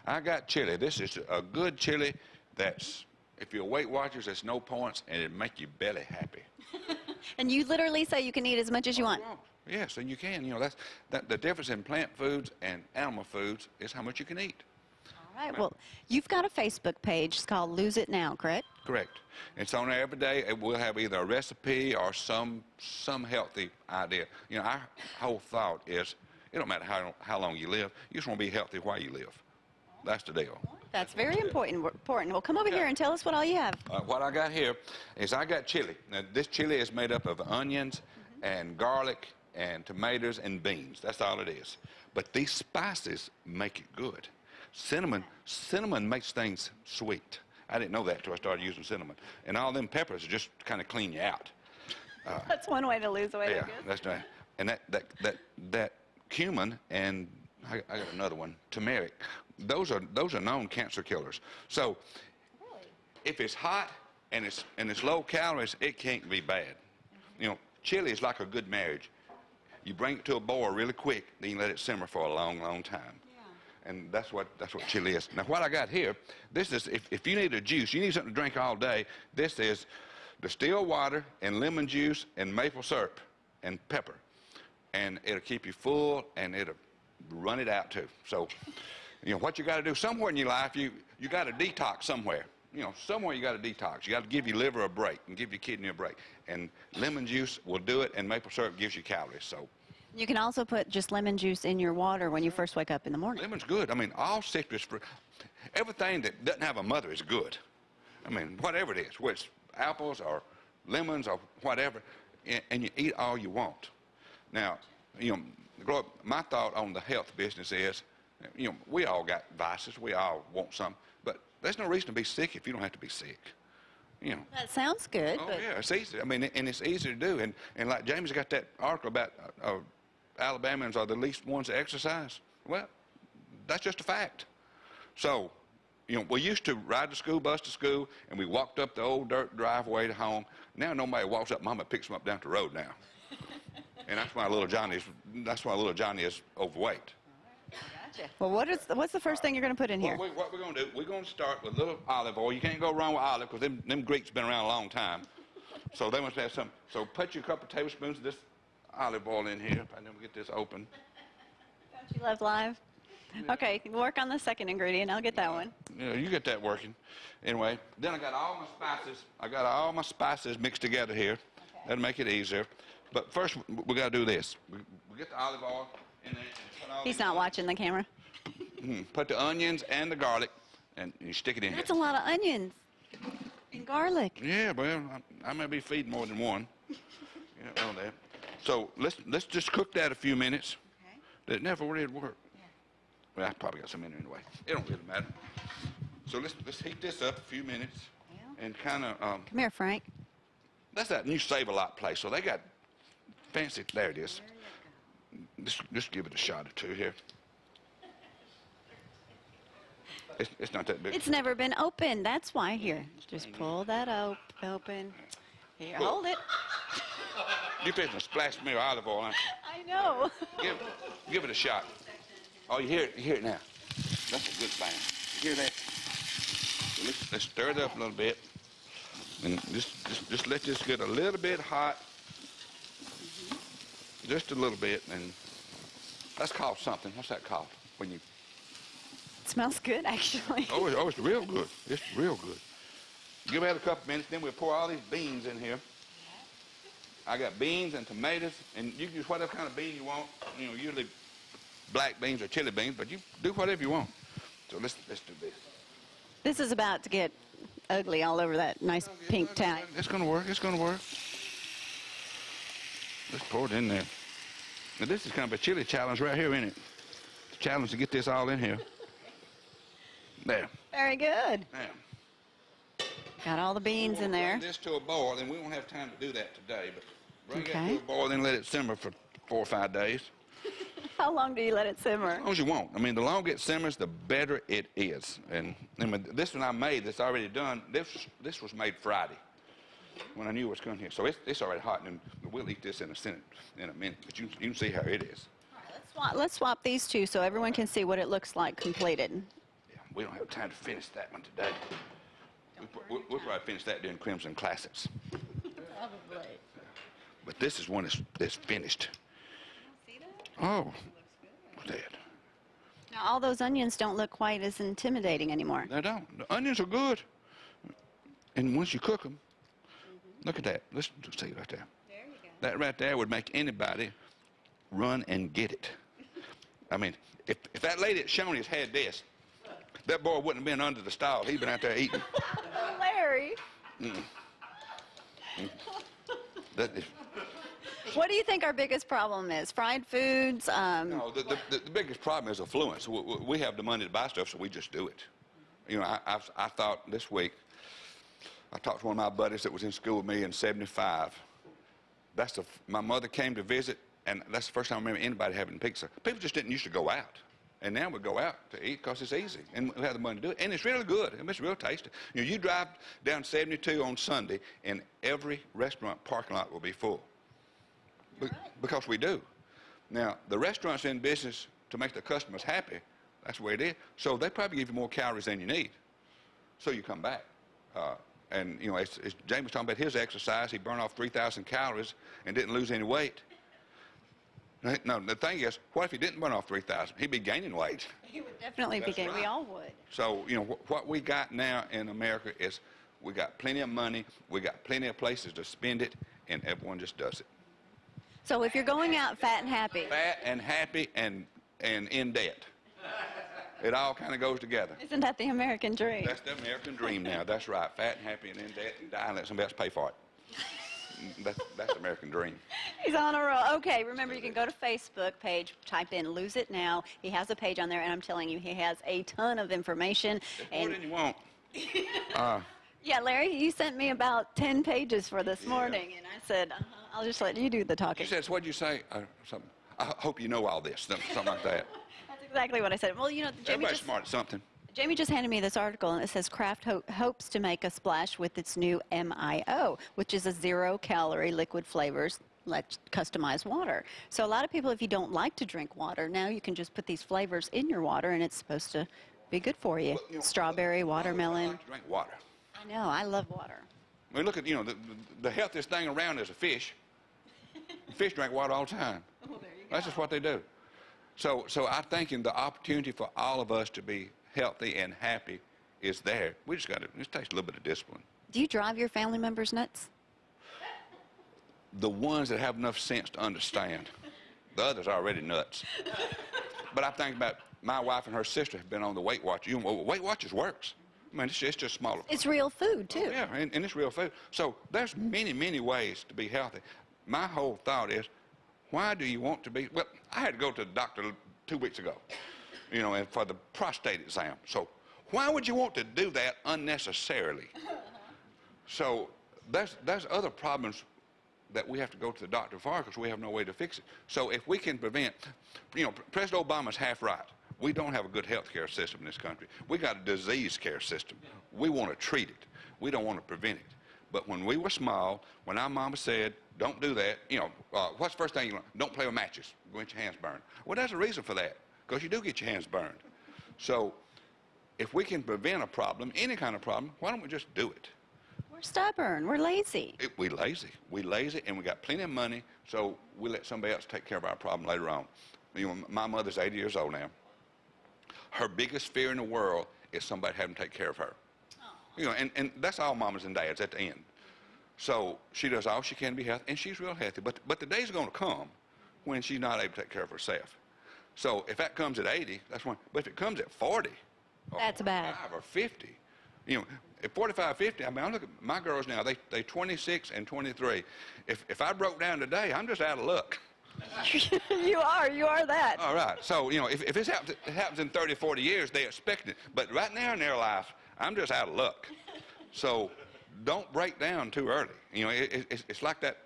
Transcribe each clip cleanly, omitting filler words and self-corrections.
I got chili. This is a good chili that's, if you're Weight Watchers, there's no points, and it'll make your belly happy. And you literally say you can eat as much as you want. Yes, and you can. You know, the difference in plant foods and animal foods is how much you can eat. All right. Well, you've got a Facebook page. It's called Lose It Now, correct? Correct. It's on there every day. We'll have either a recipe or some healthy idea. You know, our whole thought is, it don't matter how long you live. You just want to be healthy while you live. That's the deal. That's very important. Well, come over here and tell us what all you have. What I got here is I got chili. Now, this chili is made up of onions and garlic and tomatoes and beans. That's all it is. But these spices make it good. Cinnamon makes things sweet. I didn't know that until I started using cinnamon. And all them peppers just kind of clean you out. That's one way to lose weight, I yeah, guess. that's right. And that cumin and I got another one, turmeric. Those are known cancer killers. So, Really? if it's hot and it's low calories, it can't be bad. You know, chili is like a good marriage. You bring it to a boil really quick, then you let it simmer for a long, long time. Yeah. And that's what chili is. Now, what I got here, this is if you need a juice, you need something to drink all day. This is distilled water and lemon juice and maple syrup and pepper, and it'll keep you full and it'll run it out too. So, you know, what you got to do somewhere in your life, you got to detox somewhere. You know, somewhere you got to detox. You got to give your liver a break and give your kidney a break. And lemon juice will do it, and maple syrup gives you calories. So, you can also put just lemon juice in your water when you first wake up in the morning. Lemon's good. I mean, all citrus fruit, everything that doesn't have a mother is good. I mean, whatever it is, whether it's apples or lemons or whatever, and you eat all you want. Now, you know, my thought on the health business is, you know, we all got vices. We all want some. But there's no reason to be sick if you don't have to be sick. You know. That sounds good. Oh, yeah, it's easy. I mean, and it's easy to do. And like James got that article about Alabamians are the least ones to exercise. Well, that's just a fact. So, you know, we used to ride the school bus to school, and we walked up the old dirt driveway to home. Now nobody walks up. Mama picks them up down the road now. And that's why little Johnny is overweight. Gotcha. Well, what's the first thing you're going to put in here? What we're going to do, we're going to start with a little olive oil. You can't go wrong with olive because them Greeks been around a long time. So they must have some. So put your couple of tablespoons of this olive oil in here. And then we get this open. Don't you love live? Okay, work on the second ingredient. I'll get that one. Yeah, you get that working. Anyway, then I got all my spices. I got all my spices mixed together here. Okay. That'll make it easier. But first, we got to do this. We get the olive oil in there. He's not watching the camera. Put the onions and the garlic, and you stick it in That's here. a lot of onions and garlic. Yeah, well, I may be feeding more than one. Yeah, all that. So let's just cook that a few minutes. Okay. That never really work. Yeah. Well, I probably got some in there anyway. It don't really matter. So let's heat this up a few minutes, and kind of. Come here, Frank. That's that new Save-A-Lot place. So they got fancy. There it is. Just give it a shot or two here. It's not that big. It's never been opened. That's why. Here, just pull that open. Here, hold it. You fixing to splash me with olive oil, huh? I know. Give it a shot. Oh, you hear it now. That's a good thing. You hear that? So let's stir it up a little bit, and just let this get a little bit hot. Just a little bit, and that's called something. What's that called? When you? It smells good, actually. Oh, it's real good. It's real good. Give it a couple minutes, then we'll pour all these beans in here. I got beans and tomatoes, and you can use whatever kind of bean you want. You know, usually black beans or chili beans, but you do whatever you want. So let's do this. This is about to get ugly all over that nice pink tie. It's going to work. It's going to work. Let's pour it in there. Now, this is kind of a chili challenge right here, isn't it? The challenge to get this all in here. There. Very good. Now. Got all the beans in there. Bring this to a boil, and we won't have time to do that today, but bring it to a boil, then let it simmer for 4 or 5 days. How long do you let it simmer? As long as you want. I mean, the longer it simmers, the better it is. And this one I made, that's already done. This was made Friday when I knew it was coming here. So it's already hot, and we'll eat this in a minute. But you can see how it is. All right, let's swap these two so everyone can see what it looks like completed. Yeah. We don't have time to finish that one today. We'll probably finish that during Crimson Classics. Probably. But this is one that's finished. See that? Oh, look at that. Now, all those onions don't look quite as intimidating anymore. They don't. The onions are good. And once you cook them, look at that. Listen to see right there. There you go. That right there would make anybody run and get it. I mean, if that lady at Shoney's had this, that boy wouldn't have been under the stall. He'd been out there eating. Larry. That is, What do you think our biggest problem is? Fried foods? no, the biggest problem is affluence. We have the money to buy stuff, so we just do it. You know, I thought this week, I talked to one of my buddies that was in school with me in '75. My mother came to visit, and that's the first time I remember anybody having pizza. People just didn't used to go out. And now we go out to eat because it's easy, and we have the money to do it. And it's really good. It's real tasty. You know, you drive down 72 on Sunday, and every restaurant parking lot will be full. Because we do. Now, the restaurant's in business to make the customers happy. That's the way it is. So they probably give you more calories than you need. So you come back. And, you know, as James was talking about his exercise, he burned off 3,000 calories and didn't lose any weight. No, the thing is, what if he didn't burn off 3,000? He'd be gaining weight. He would definitely be gaining. Right. We all would. So, you know, what we got now in America is we got plenty of money, we got plenty of places to spend it, and everyone just does it. So if you're going out fat and happy. Fat and happy and in debt. It all kind of goes together. Isn't that the American dream? That's the American dream now. That's right. Fat and happy and in debt and die and let somebody else pay for it. That's the American dream. He's on a roll. Okay, remember you can go to Facebook page, type in Lose It Now. He has a page on there, and I'm telling you, he has a ton of information. It's more than you want. Yeah, Larry, you sent me about 10 pages for this morning, and I said, I'll just let you do the talking. You said, what'd you say? Something. I hope you know all this. Something like that. That's exactly what I said. Well, you know, Everybody's smart at something. Jamie just handed me this article, and it says Kraft hopes to make a splash with its new MIO, which is a zero-calorie liquid flavors, like customized water. So a lot of people, if you don't like to drink water, now you can just put these flavors in your water, and it's supposed to be good for you. Well, you know, strawberry, watermelon. I like to drink water. I know. I love water. I mean, look at, you know, the healthiest thing around is a fish. Fish drink water all the time. Well, there you go. That's just what they do. So I think in the opportunity for all of us to be healthy and happy is there. We just got to, it takes a little bit of discipline. Do you drive your family members nuts? The ones that have enough sense to understand. The others are already nuts. But I think about my wife and her sister have been on the Weight Watchers. You know, Weight Watchers works. I mean, it's just smaller. It's real food, too. Oh, yeah, and it's real food. So there's many, many ways to be healthy. My whole thought is, why do you want to be, well, I had to go to the doctor 2 weeks ago, you know, and for the prostate exam. So why would you want to do that unnecessarily? So there's other problems that we have to go to the doctor for because we have no way to fix it. So if we can prevent, you know, President Obama's half right. We don't have a good health care system in this country. We got a disease care system. We want to treat it. We don't want to prevent it. But when we were small, when our mama said, don't do that, you know, what's the first thing you learn? Don't play with matches. Go get your hands burned. Well, there's a reason for that, because you do get your hands burned. So if we can prevent a problem, any kind of problem, why don't we just do it? We're stubborn. We're lazy. We're lazy. We're lazy, and we got plenty of money, so we let somebody else take care of our problem later on. You know, my mother's 80 years old now. Her biggest fear in the world is somebody having to take care of her. You know, and that's all mamas and dads at the end. So she does all she can to be healthy, and she's real healthy. But the day's going to come when she's not able to take care of herself. So if that comes at 80, that's one. But if it comes at 40, that's bad. 45 or 50, you know, at 45, 50, I mean, I look at my girls now. They 26 and 23. If I broke down today, I'm just out of luck. You are that. All right. So, you know, if it happens in 30, 40 years, they expect it. But right now in their life, I'm just out of luck. So don't break down too early. You know, it's like that,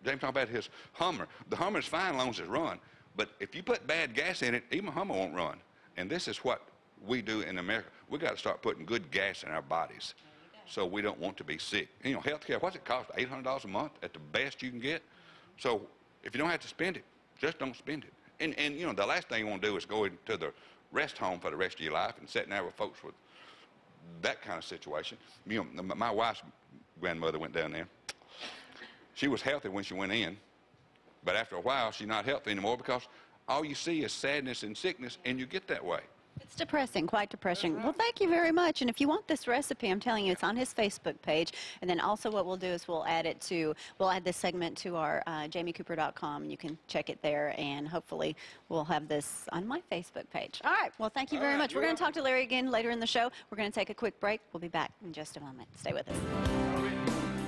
James talked about his Hummer. The Hummer's fine as long as it's run. But if you put bad gas in it, even a Hummer won't run. And this is what we do in America. We got to start putting good gas in our bodies so we don't want to be sick. You know, health care, what's it cost? $800 a month at the best you can get? So if you don't have to spend it, just don't spend it. And you know, the last thing you want to do is go into the rest home for the rest of your life and sitting there with folks with that kind of situation. You know, my wife's grandmother went down there. She was healthy when she went in, but after a while, she's not healthy anymore because all you see is sadness and sickness, and you get that way. It's depressing, quite depressing. Well, thank you very much. And if you want this recipe, I'm telling you, it's on his Facebook page. And then also what we'll do is we'll add this segment to our jamiecooper.com, and you can check it there. And hopefully we'll have this on my Facebook page. All right. Well, thank you very much. We're going to talk to Larry again later in the show. We're going to take a quick break. We'll be back in just a moment. Stay with us.